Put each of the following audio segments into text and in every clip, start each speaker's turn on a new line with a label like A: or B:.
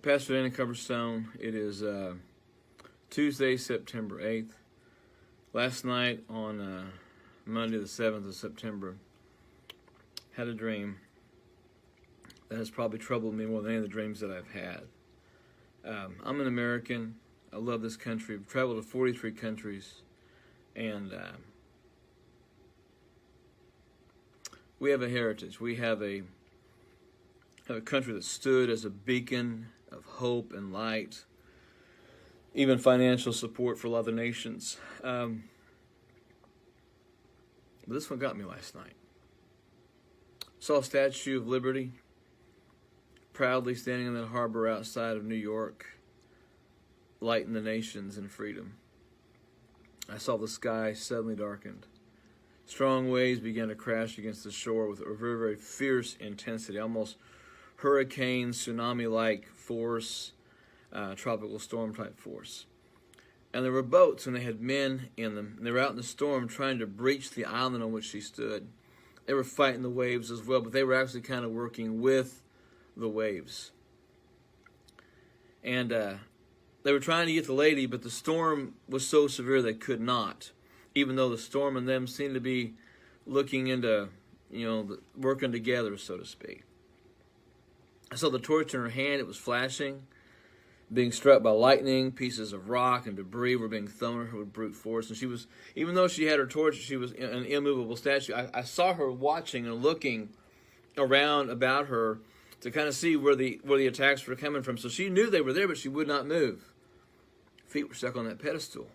A: Pastor Dan in Coverstone. It is Tuesday, September 8th. Last night on Monday the 7th of September, had a dream that has probably troubled me more than any of the dreams that I've had. I'm an American. I love this country. I've traveled to 43 countries, and we have a heritage. We have a country that stood as a beacon of hope and light, even financial support for other nations. But this one got me last night. Saw a Statue of Liberty proudly standing in the harbor outside of New York, lighting the nations in freedom. I saw the sky suddenly darkened. Strong waves began to crash against the shore with a very, very fierce intensity, almost hurricane, tsunami-like force, tropical storm-type force. And there were boats, and they had men in them. And they were out in the storm trying to breach the island on which she stood. They were fighting the waves as well, but they were actually kind of working with the waves. And they were trying to get the lady, but the storm was so severe they could not, even though the storm and them seemed to be looking into, working together, so to speak. I saw the torch in her hand. It was flashing, being struck by lightning. Pieces of rock and debris were being thrown at her with brute force. And she was, even though she had her torch, she was an immovable statue. I saw her watching and looking around about her to kind of see where the attacks were coming from. So she knew they were there, but she would not move. Feet were stuck on that pedestal.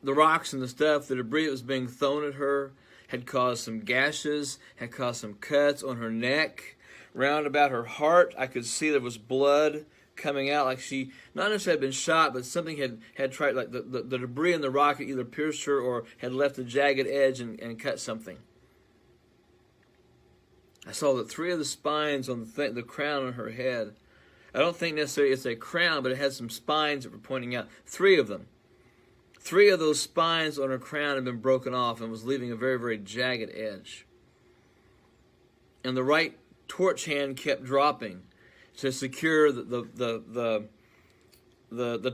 A: The rocks and the stuff, the debris that was being thrown at her, had caused some gashes, had caused some cuts on her neck. Round about her heart, I could see there was blood coming out, like she not necessarily had been shot, but something had tried, like the debris in the rock had either pierced her or had left a jagged edge and cut something. I saw that 3 of the spines on the crown on her head, I don't think necessarily it's a crown, but it had some spines that were pointing out. 3 of them. 3 of those spines on her crown had been broken off and was leaving a very, very jagged edge. And the right torch hand kept dropping to secure the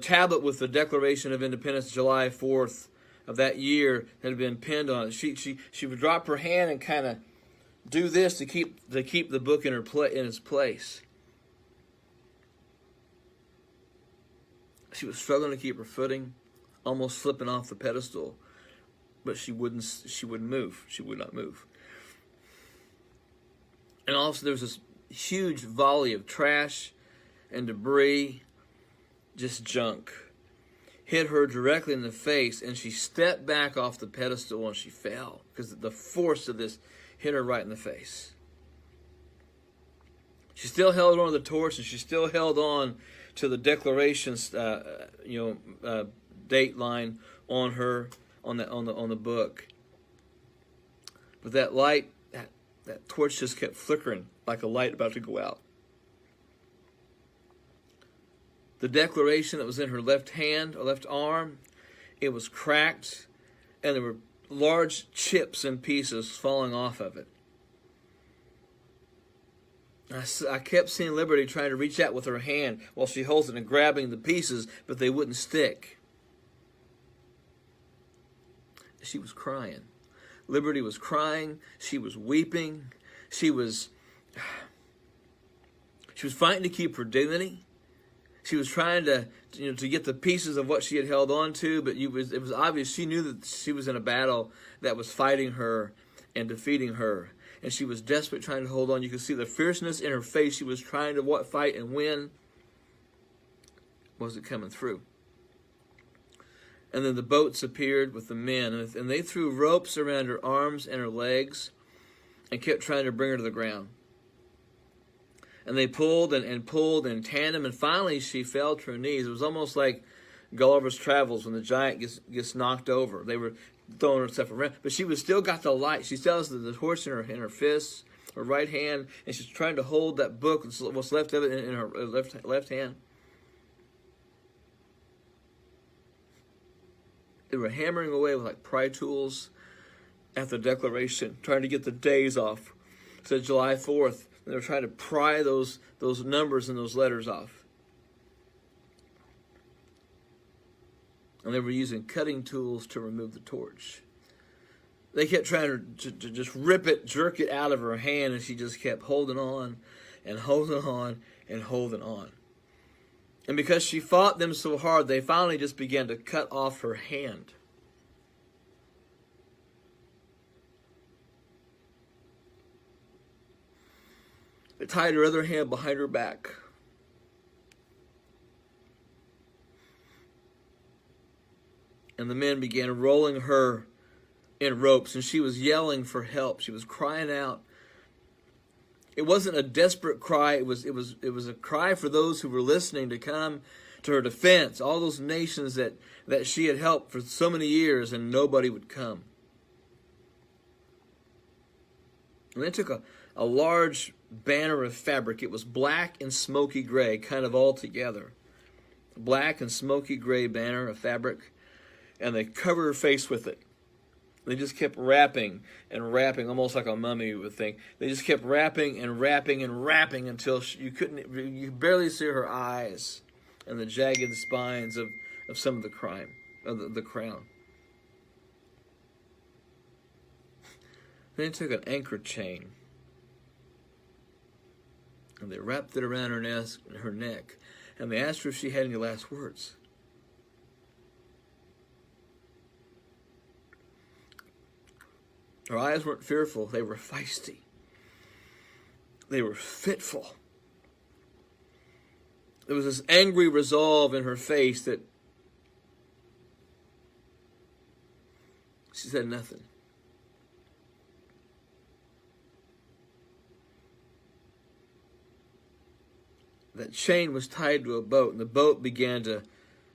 A: tablet with the Declaration of Independence, July 4th of that year, that had been pinned on it. She would drop her hand and kind of do this to keep the book in its place. She was struggling to keep her footing, almost slipping off the pedestal, but she wouldn't move. She would not move. And also there was this huge volley of trash and debris, just junk, hit her directly in the face, and she stepped back off the pedestal and she fell because the force of this hit her right in the face. She still held on to the torch, and she still held on to the Declaration's date line on the book. But that light, that torch just kept flickering like a light about to go out. The Declaration that was in her left hand or left arm, it was cracked, and there were large chips and pieces falling off of it. I kept seeing Liberty trying to reach out with her hand while she holds it and grabbing the pieces, but they wouldn't stick. She was crying. Liberty was crying. She was weeping. She was fighting to keep her dignity. She was trying to get the pieces of what she had held on to, but it was obvious she knew that she was in a battle that was fighting her and defeating her. And she was desperate, trying to hold on. You could see the fierceness in her face. She was trying to fight and win. Wasn't coming through. And then the boats appeared with the men, and they threw ropes around her arms and her legs and kept trying to bring her to the ground. And they pulled and pulled in tandem, and finally she fell to her knees. It was almost like Gulliver's Travels when the giant gets knocked over. They were throwing herself around, but she was still got the light. She still has the torch in her fists, her right hand, and she's trying to hold that book, what's left of it, in her left hand. They were hammering away with like pry tools at the Declaration, trying to get the days off. It said July 4th. They were trying to pry those numbers and those letters off. And they were using cutting tools to remove the torch. They kept trying to just rip it, jerk it out of her hand, and she just kept holding on and holding on and holding on. And because she fought them so hard, they finally just began to cut off her hand. They tied her other hand behind her back. And the men began rolling her in ropes, and she was yelling for help. She was crying out. It wasn't a desperate cry. It was a cry for those who were listening to come to her defense. All those nations that she had helped for so many years, and nobody would come. And they took a large banner of fabric. It was black and smoky gray, kind of all together. Black and smoky gray banner of fabric. And they covered her face with it. They just kept wrapping and wrapping, almost like a mummy would think. They just kept wrapping and wrapping and wrapping until you could barely see her eyes and the jagged spines of some of the the crown. Then they took an anchor chain and they wrapped it around her neck, and they asked her if she had any last words. Her eyes weren't fearful, they were feisty. They were fitful. There was this angry resolve in her face that she said nothing. That chain was tied to a boat, and the boat began to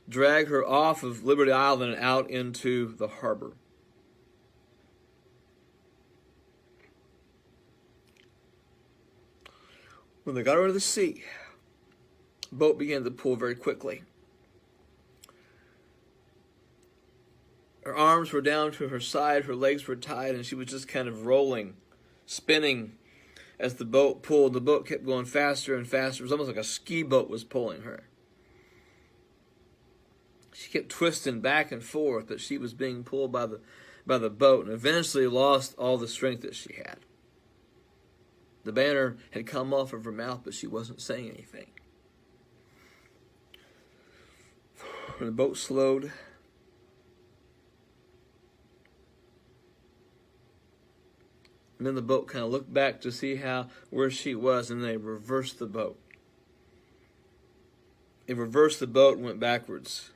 A: drag her off of Liberty Island and out into the harbor. When they got her to the sea, the boat began to pull very quickly. Her arms were down to her side, her legs were tied, and she was just kind of rolling, spinning as the boat pulled. The boat kept going faster and faster. It was almost like a ski boat was pulling her. She kept twisting back and forth, but she was being pulled by the boat, and eventually lost all the strength that she had. The banner had come off of her mouth, but she wasn't saying anything. When the boat slowed, and then the boat kind of looked back to see where she was, and they reversed the boat. It reversed the boat and went backwards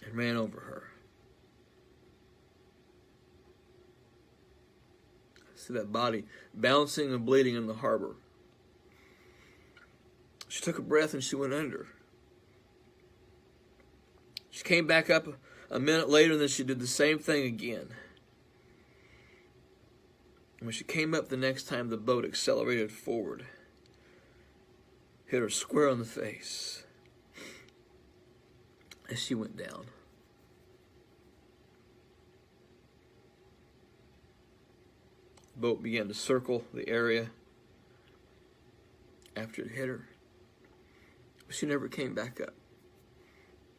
A: and ran over her. See that body bouncing and bleeding in the harbor. She took a breath and she went under. She came back up a minute later, and then she did the same thing again. And when she came up the next time, the boat accelerated forward, hit her square on the face as she went down. The boat began to circle the area after it hit her. But she never came back up.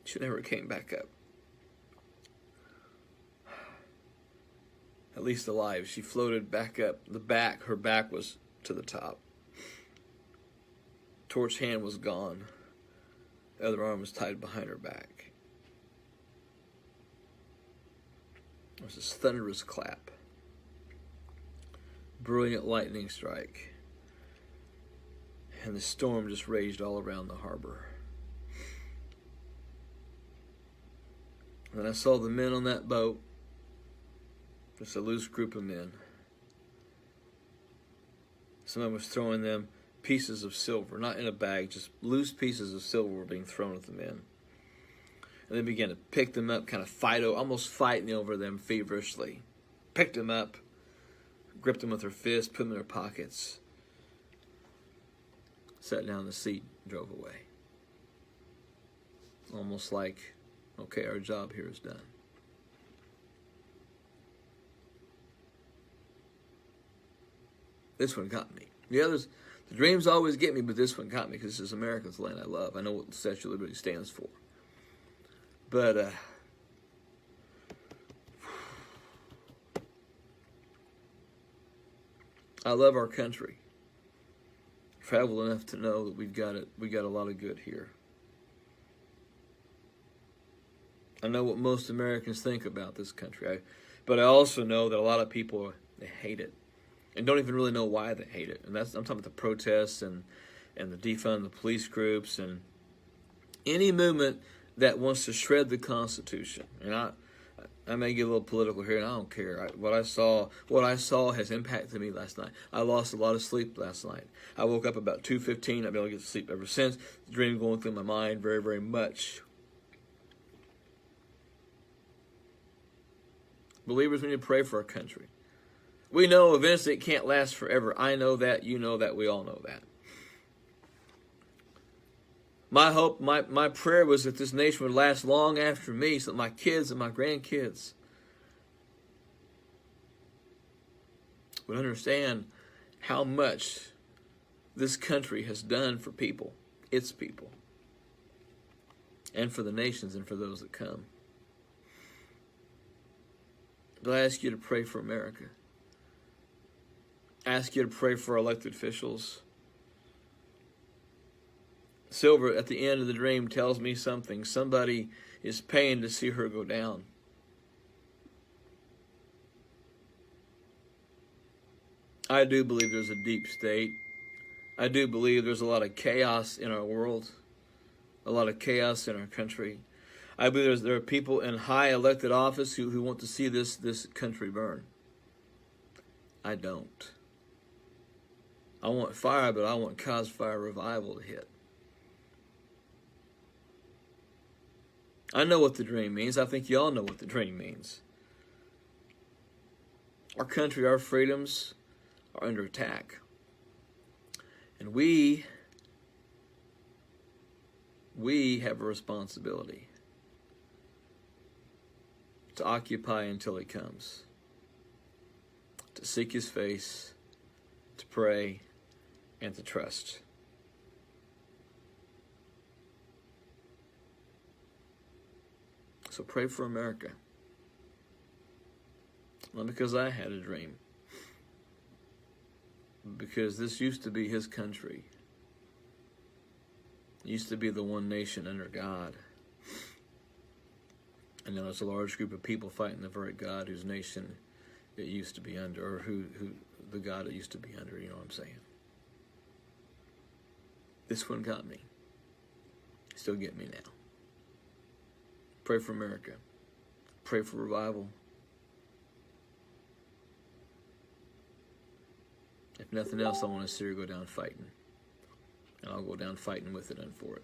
A: She never came back up. At least alive. She floated back up. Her back was to the top. Torch hand was gone. The other arm was tied behind her back. There was this thunderous clap. Brilliant lightning strike, and the storm just raged all around the harbor. And then I saw the men on that boat, just a loose group of men. Someone was throwing them pieces of silver, not in a bag, just loose pieces of silver were being thrown at the men. And they began to pick them up, kind of almost fighting over them feverishly. Picked them up, gripped them with her fist, put them in their pockets, sat down in the seat, and drove away. Almost like, okay, our job here is done. This one got me. The others, the dreams always get me, but this one got me because this is America's land I love. I know what the Statue of Liberty stands for. But I love our country. Traveled enough to know that we got a lot of good here. I know what most Americans think about this country, but I also know that a lot of people, they hate it, and don't even really know why they hate it. And I'm talking about the protests and the defund the police groups and any movement that wants to shred the Constitution. And I may get a little political here, and I don't care. What I saw has impacted me last night. I lost a lot of sleep last night. I woke up about 2:15. I've been able to get to sleep ever since. The dream going through my mind very, very much. Believers, we need to pray for our country. We know eventually it can't last forever. I know that. You know that. We all know that. My hope, my prayer was that this nation would last long after me so that my kids and my grandkids would understand how much this country has done for people, its people, and for the nations and for those that come. But I ask you to pray for America. I ask you to pray for our elected officials. Silver, at the end of the dream, tells me something. Somebody is paying to see her go down. I do believe there's a deep state. I do believe there's a lot of chaos in our world, a lot of chaos in our country. I believe there are people in high elected office who want to see this country burn. I don't. I want fire, but I want cause fire revival to hit. I know what the dream means. I think you all know what the dream means. Our country, our freedoms are under attack. And we have a responsibility to occupy until he comes, to seek his face, to pray, and to trust. So pray for America. Not because I had a dream, because this used to be his country. It used to be the one nation under God. And now there's a large group of people fighting the very God whose nation it used to be under, or who the God it used to be under, you know what I'm saying? This one got me. Still get me now. Pray for America. Pray for revival. If nothing else, I want to see her go down fighting. And I'll go down fighting with it and for it.